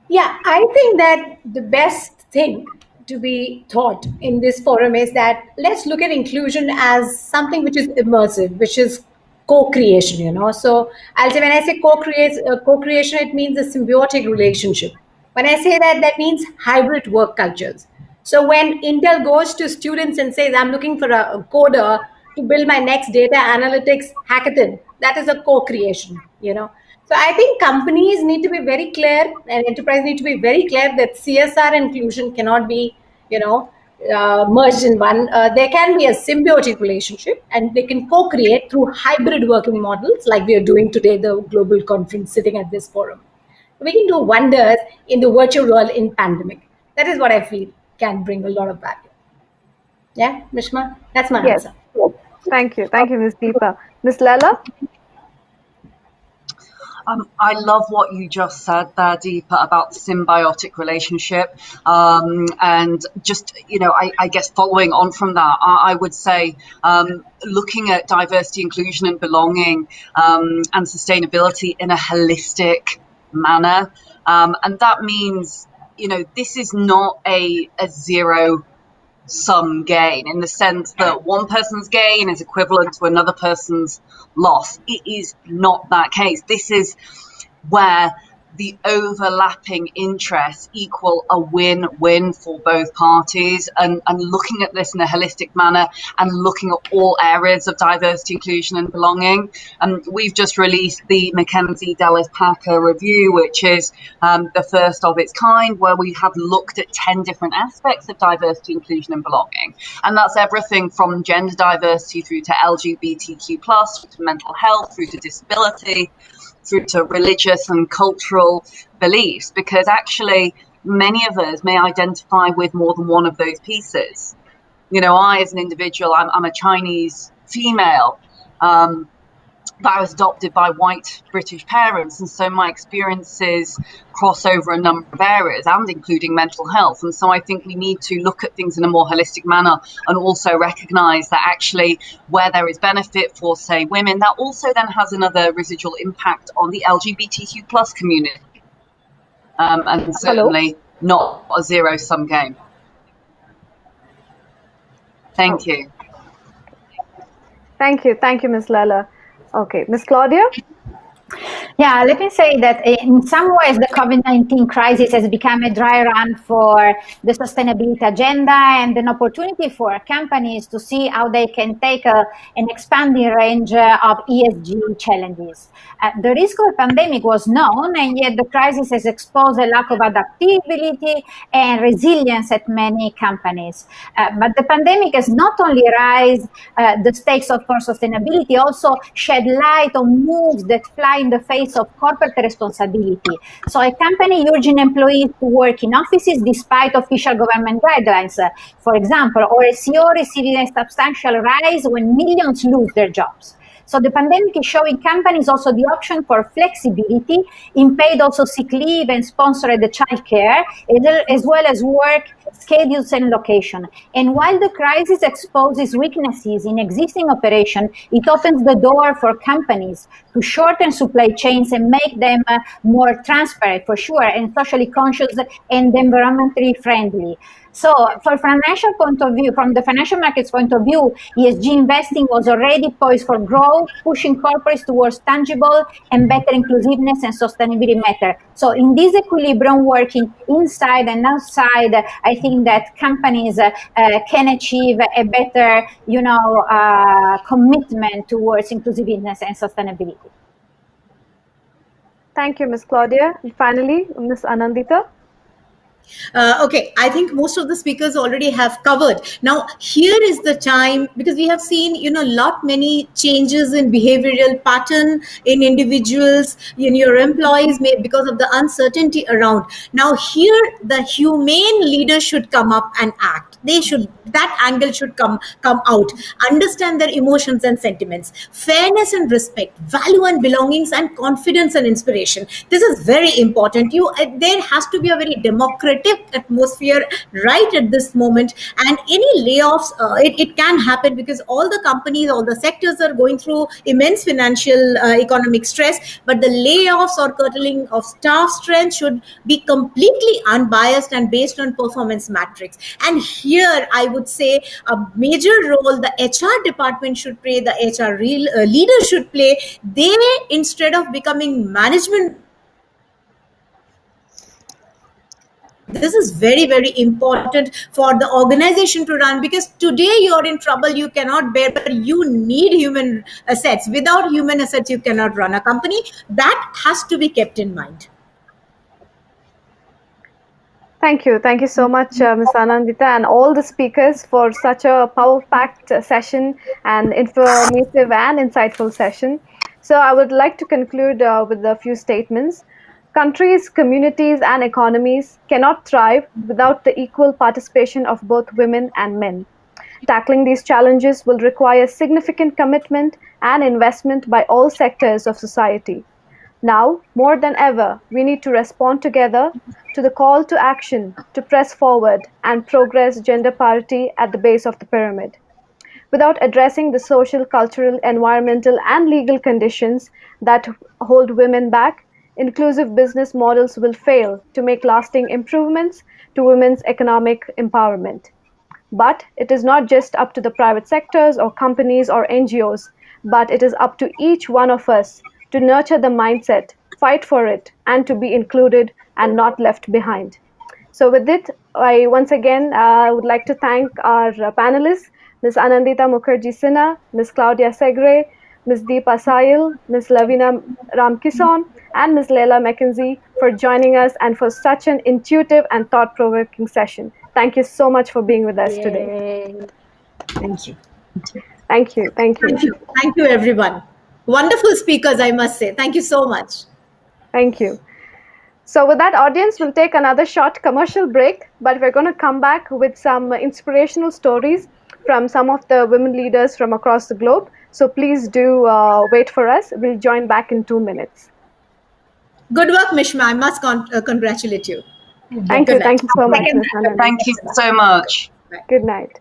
Yeah, I think that the best thing to be taught in this forum is that let's look at inclusion as something which is immersive, which is co-creation, So I'll say, when I say co-creation, it means a symbiotic relationship. When I say that, that means hybrid work cultures. So when Intel goes to students and says, I'm looking for a coder to build my next data analytics hackathon, that is a co-creation, So I think companies need to be very clear, and enterprise need to be very clear that CSR inclusion cannot be, merged in one. There can be a symbiotic relationship, and they can co-create through hybrid working models, like we are doing today, the global conference sitting at this forum. We can do wonders in the virtual world in pandemic. That is what I feel can bring a lot of value. Yeah, Mishma, that's my answer. Thank you, Ms. Deepa. Ms. Lala? I love what you just said there, Deepa, about the symbiotic relationship. And just, I guess following on from that, I would say looking at diversity, inclusion and belonging and sustainability in a holistic manner. And that means, this is not a zero sum gain in the sense that one person's gain is equivalent to another person's loss. It is not that case. This is where the overlapping interests equal a win-win for both parties, and looking at this in a holistic manner and looking at all areas of diversity, inclusion and belonging. We've just released the McKinsey Dallas Packer review, which is the first of its kind, where we have looked at 10 different aspects of diversity, inclusion and belonging. And that's everything from gender diversity through to LGBTQ+, through to mental health, through to disability, through to religious and cultural beliefs, because actually many of us may identify with more than one of those pieces. I, as an individual, I'm a Chinese female, but I was adopted by white British parents, and so my experiences cross over a number of areas, and including mental health. And so I think we need to look at things in a more holistic manner, and also recognise that actually where there is benefit for, say, women, that also then has another residual impact on the LGBTQ plus community, and certainly not a zero-sum game. Thank you. Thank you, Ms. Lala. Okay, Ms. Claudia? Yeah, let me say that in some ways the COVID-19 crisis has become a dry run for the sustainability agenda and an opportunity for companies to see how they can take an expanding range of ESG challenges. The risk of a pandemic was known, and yet the crisis has exposed a lack of adaptability and resilience at many companies. But the pandemic has not only raised the stakes for sustainability, also shed light on moves that fly in the face of corporate responsibility. So a company urging employees to work in offices despite official government guidelines, for example, or a CEO receiving a substantial rise when millions lose their jobs. So the pandemic is showing companies also the option for flexibility in paid also sick leave and sponsored childcare, as well as work schedules and location. And while the crisis exposes weaknesses in existing operation, it opens the door for companies to shorten supply chains and make them more transparent, for sure, and socially conscious and environmentally friendly. So from financial point of view, from the financial markets point of view, ESG investing was already poised for growth, pushing corporates towards tangible and better inclusiveness and sustainability matter. So in this equilibrium working inside and outside, I think that companies can achieve a better, commitment towards inclusiveness and sustainability. Thank you, Ms. Claudia. And finally, Ms. Anandita. Okay, I think most of the speakers already have covered. Now, here is the time, because we have seen, many changes in behavioral pattern in individuals, in your employees, because of the uncertainty around. Now, here the humane leader should come up and act. That angle should come out, understand their emotions and sentiments, fairness and respect, value and belongings, and confidence and inspiration. This is very important. There has to be a very democratic atmosphere right at this moment, and any layoffs, it can happen because all the companies, all the sectors are going through immense financial economic stress, but the layoffs or curtailing of staff strength should be completely unbiased and based on performance metrics. And here I would say a major role the HR department should play, the HR leader should play. They, instead of becoming management, this is very, very important for the organization to run, because today you're in trouble, you cannot bear, but you need human assets. Without human assets, you cannot run a company. That has to be kept in mind. Thank you. Thank you so much, Ms. Anandita, and all the speakers for such a power-packed session and informative and insightful session. So I would like to conclude with a few statements. Countries, communities, and economies cannot thrive without the equal participation of both women and men. Tackling these challenges will require significant commitment and investment by all sectors of society. Now, more than ever, we need to respond together to the call to action to press forward and progress gender parity at the base of the pyramid. Without addressing the social, cultural, environmental, and legal conditions that hold women back, inclusive business models will fail to make lasting improvements to women's economic empowerment. But it is not just up to the private sectors or companies or NGOs, but it is up to each one of us to nurture the mindset, fight for it, and to be included and not left behind. So with it, I once again would like to thank our panelists, Ms. Anandita Mukherjee Sinha, Ms. Claudia Segre, Ms. Deepa Sayil, Ms. Lavina Ramkisson, and Ms. Leila McKenzie for joining us and for such an intuitive and thought-provoking session. Thank you so much for being with us today. Yay. Thank you. Thank you. Thank you. Thank you. Thank you, everyone. Wonderful speakers, I must say. Thank you so much. Thank you. So with that, audience, we'll take another short commercial break, but we're going to come back with some inspirational stories from some of the women leaders from across the globe. So please do wait for us. We'll join back in 2 minutes. Good work, Mishma. I must congratulate you. Thank you. Thank you so much, Ms. Anand. Thank you so much. Good night.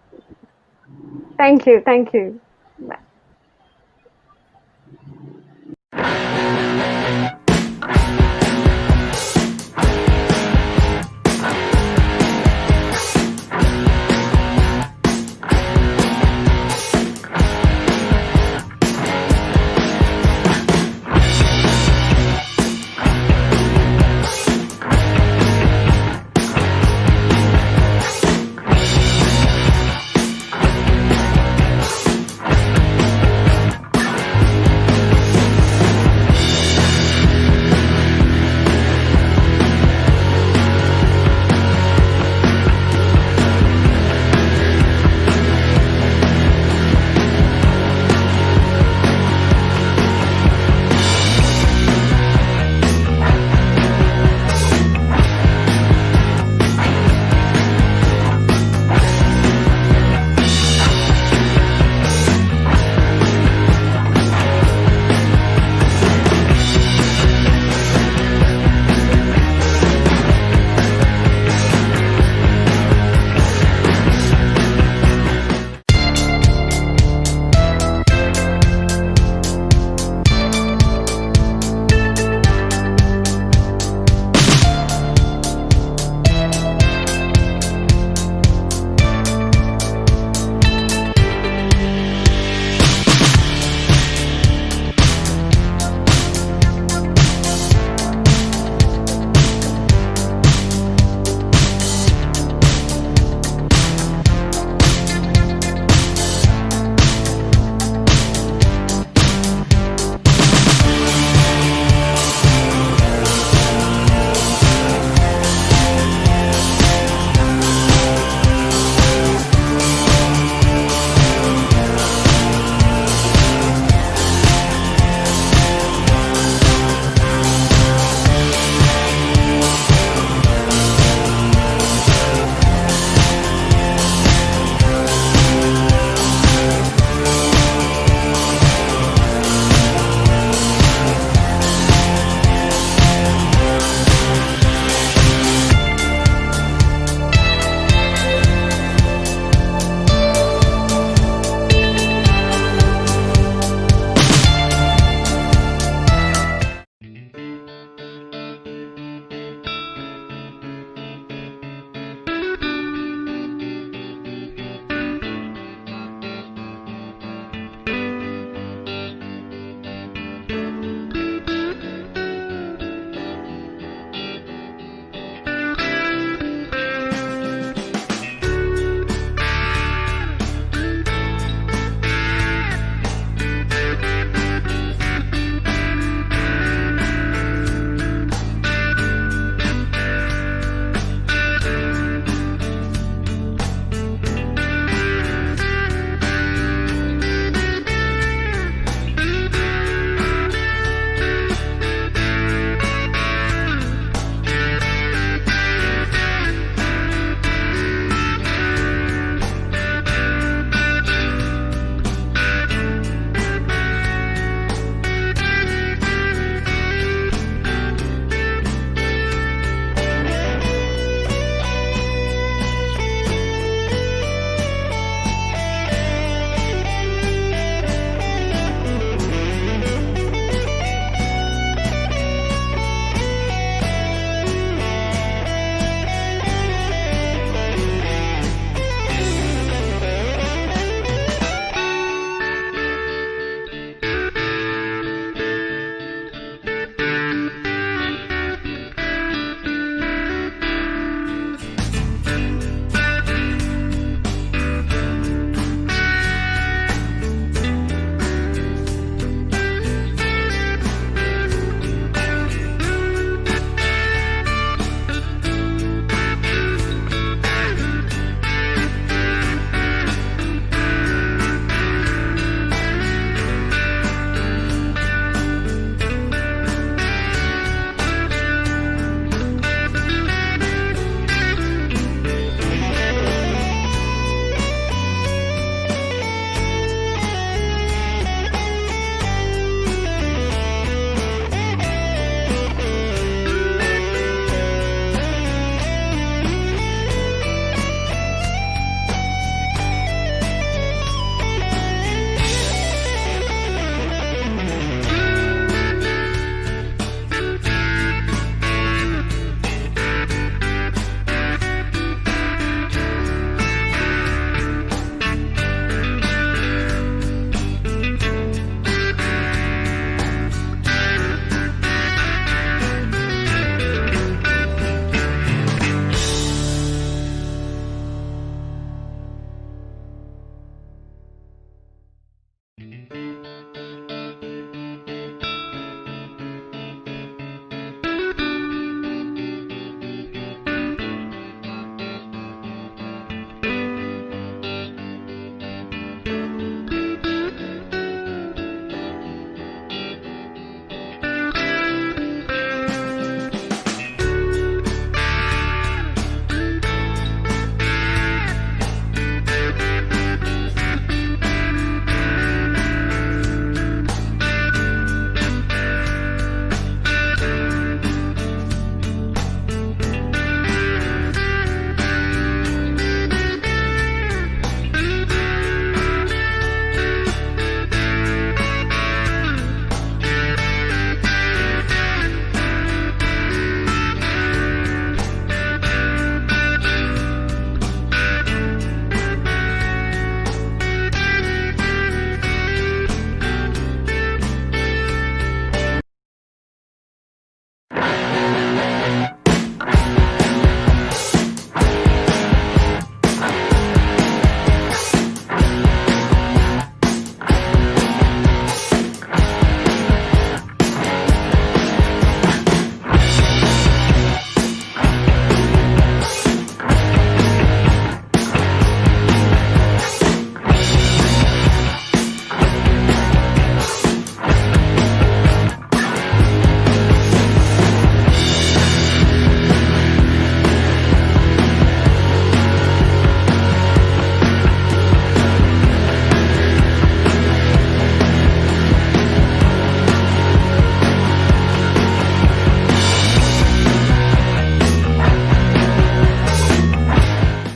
Thank you. Thank you. Bye.